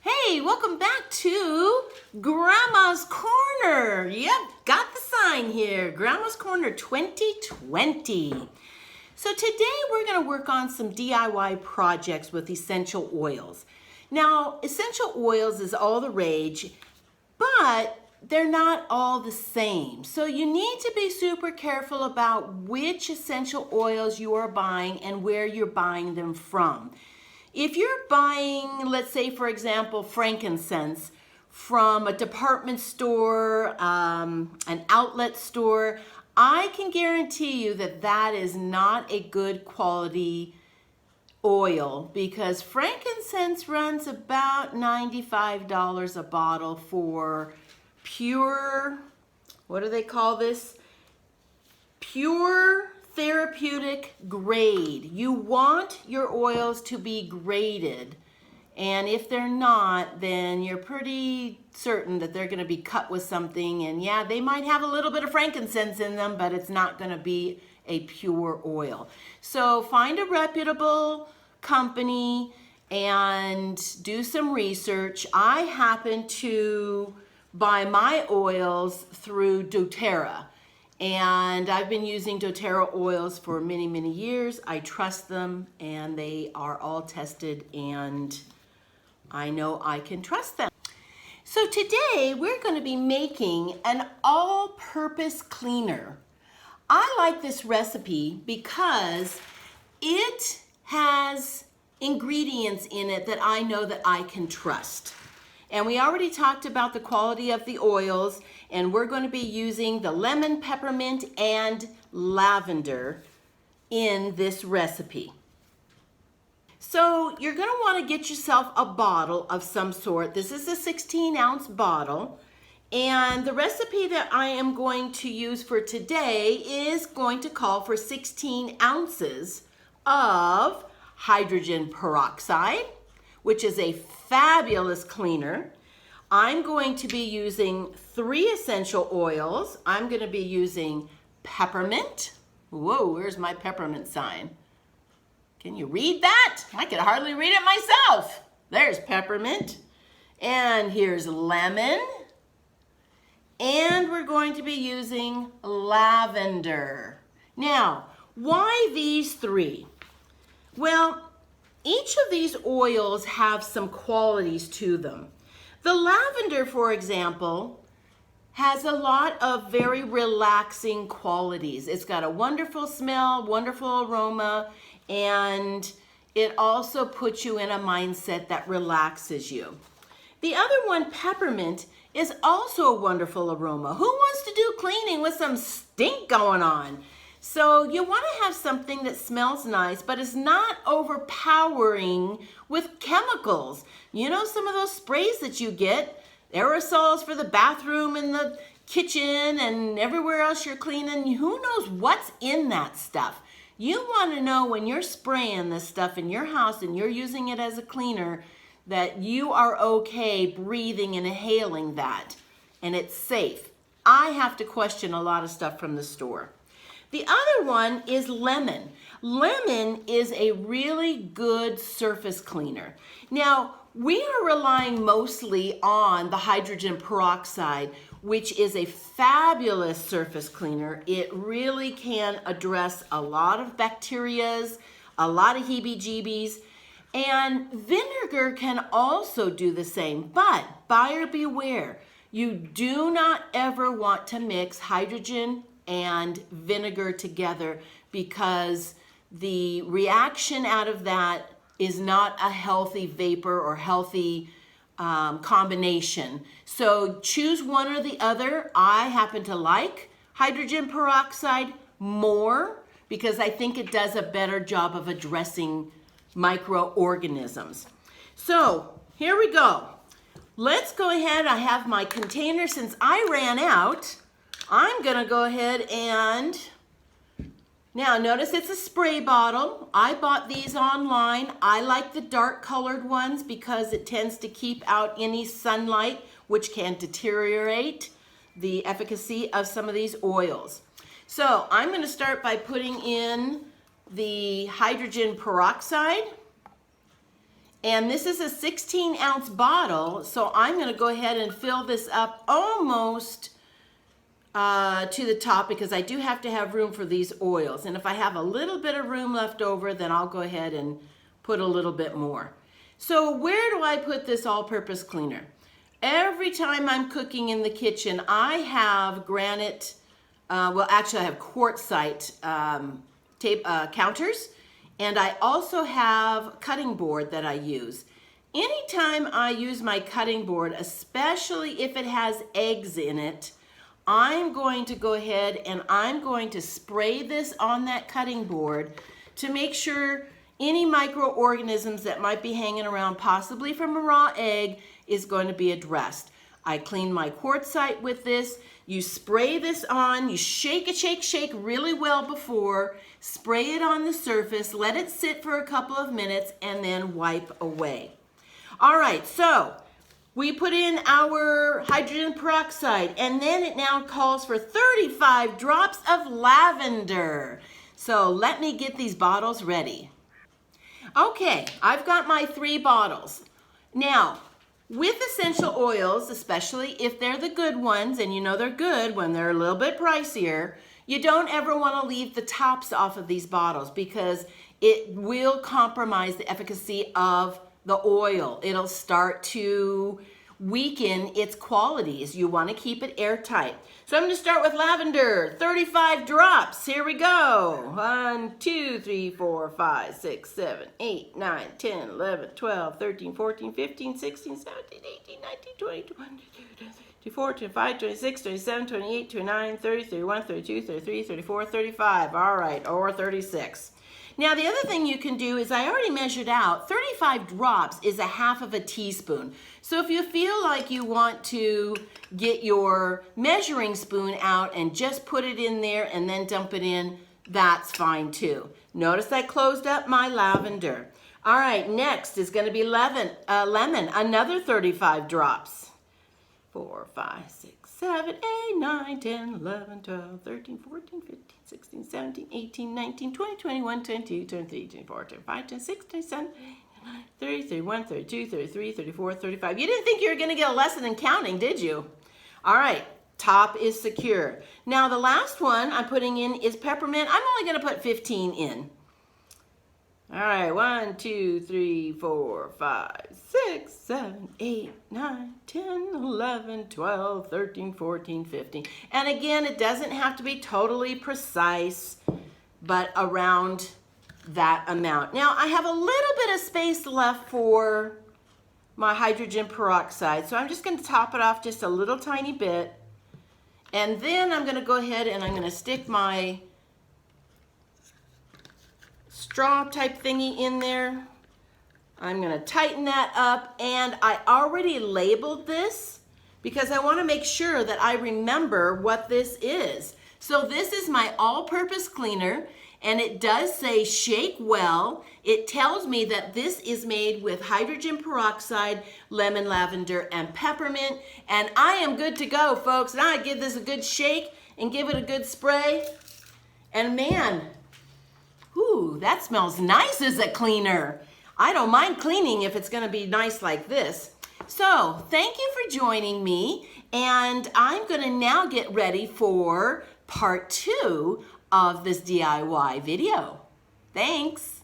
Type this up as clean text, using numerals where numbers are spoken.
Hey, welcome back to Grandma's Corner. Yep, got the sign here. Grandma's Corner 2020. So today we're going to work on some DIY projects with essential oils. Now, essential oils is all the rage, but they're not all the same. So you need to be super careful about which essential oils you are buying and where you're buying them from. If you're buying, let's say, for example, frankincense from a department store, an outlet store, I can guarantee you that that is not a good quality oil because frankincense runs about $95 a bottle for pure, what do they call this? Pure therapeutic grade. You want your oils to be graded, and if they're not, then you're pretty certain that they're going to be cut with something, and yeah, they might have a little bit of frankincense in them, but it's not going to be a pure oil. So find a reputable company and do some research. I happen to buy my oils through doTERRA. And I've been using doTERRA oils for many, many years. I trust them and they are all tested and I know I can trust them. So today we're going to be making an all-purpose cleaner. I like this recipe because it has ingredients in it that I know that I can trust. And we already talked about the quality of the oils, and we're going to be using the lemon, peppermint, and lavender in this recipe. So you're going to want to get yourself a bottle of some sort. This is a 16-ounce bottle, and the recipe that I am going to use for today is going to call for 16 ounces of hydrogen peroxide, which is a fabulous cleaner. I'm going to be using 3 essential oils. I'm going to be using peppermint. Whoa, where's my peppermint sign? Can you read that? I can hardly read it myself. There's peppermint. And here's lemon. And we're going to be using lavender. Now, why these 3? Well, each of these oils have some qualities to them. The lavender, for example, has a lot of very relaxing qualities. It's got a wonderful smell, wonderful aroma, and it also puts you in a mindset that relaxes you. The other one, peppermint, is also a wonderful aroma. Who wants to do cleaning with some stink going on? So you want to have something that smells nice, but is not overpowering with chemicals. You know, some of those sprays that you get, aerosols for the bathroom and the kitchen and everywhere else you're cleaning, who knows what's in that stuff. You want to know when you're spraying this stuff in your house and you're using it as a cleaner that you are okay breathing and inhaling that and it's safe. I have to question a lot of stuff from the store. The other one is lemon. Lemon is a really good surface cleaner. Now, we are relying mostly on the hydrogen peroxide, which is a fabulous surface cleaner. It really can address a lot of bacterias, a lot of heebie-jeebies, and vinegar can also do the same, but buyer beware. You do not ever want to mix hydrogen and vinegar together because the reaction out of that is not a healthy vapor or healthy combination. So choose one or the other. I happen to like hydrogen peroxide more because I think it does a better job of addressing microorganisms. So here we go. Let's go ahead. I have my container. Since I ran out, I'm going to go ahead and, now notice it's a spray bottle. I bought these online. I like the dark colored ones because it tends to keep out any sunlight, which can deteriorate the efficacy of some of these oils. So I'm going to start by putting in the hydrogen peroxide. And this is a 16-ounce bottle, so I'm going to go ahead and fill this up almost to the top because I do have to have room for these oils. And if I have a little bit of room left over, then I'll go ahead and put a little bit more. So where do I put this all-purpose cleaner? Every time I'm cooking in the kitchen, I have granite, well actually I have quartzite counters, and I also have cutting board that I use. Anytime I use my cutting board, especially if it has eggs in it, I'm going to go ahead and I'm going to spray this on that cutting board to make sure any microorganisms that might be hanging around, possibly from a raw egg, is going to be addressed. I clean my quartzite with this. You spray this on, you shake really well before, spray it on the surface, let it sit for a couple of minutes, and then wipe away. All right, so we put in our hydrogen peroxide, and then it now calls for 35 drops of lavender. So let me get these bottles ready. Okay, I've got my 3 bottles. Now, with essential oils, especially if they're the good ones, and you know they're good when they're a little bit pricier, you don't ever want to leave the tops off of these bottles because it will compromise the efficacy of the oil. It'll start to weaken its qualities. You want to keep it airtight. So I'm going to start with lavender, 35 drops. Here we go. 1, 2, 3, 4, 5, 6, 7, 8, 9, 10, 11, 12, 13, 14, 15, 16, 17, 18, 19, 20, 21, 24, 25, 26, 27, 28, 29, 30, 31, 32, 33, 34, 35. All right, or 36. Now the other thing you can do is I already measured out 35 drops is a half of a teaspoon. So if you feel like you want to get your measuring spoon out and just put it in there and then dump it in, that's fine too. Notice I closed up my lavender. All right, next is going to be lemon, another 35 drops. 4, 5, 6, 7, 8, 9, 10, 11, 12, 13, 14, 15, 16, 17, 18, 19, 20, 21, 22, 23, 24, 25, 26, 27, 30, 31, 32, 33, 34, 35. You didn't think you were going to get a lesson in counting, did you? All right, top is secure. Now the last one I'm putting in is peppermint. I'm only going to put 15 in. All right, 1, 2, 3, 4, 5, 6, 7, 8, 9, 10, 11, 12, 13, 14, 15. And again, it doesn't have to be totally precise, but around that amount. Now, I have a little bit of space left for my hydrogen peroxide, so I'm just going to top it off just a little tiny bit. And then I'm going to go ahead and I'm going to stick my straw type thingy in there. I'm going to tighten that up, and I already labeled this because I want to make sure that I remember what this is. So this is my all-purpose cleaner, and it does say shake well. It tells me that this is made with hydrogen peroxide, lemon, lavender, and peppermint, and I am good to go, folks. Now I give this a good shake and give it a good spray, and man, ooh, that smells nice as a cleaner. I don't mind cleaning if it's going to be nice like this. So, thank you for joining me, and I'm going to now get ready for part 2 of this DIY video. Thanks.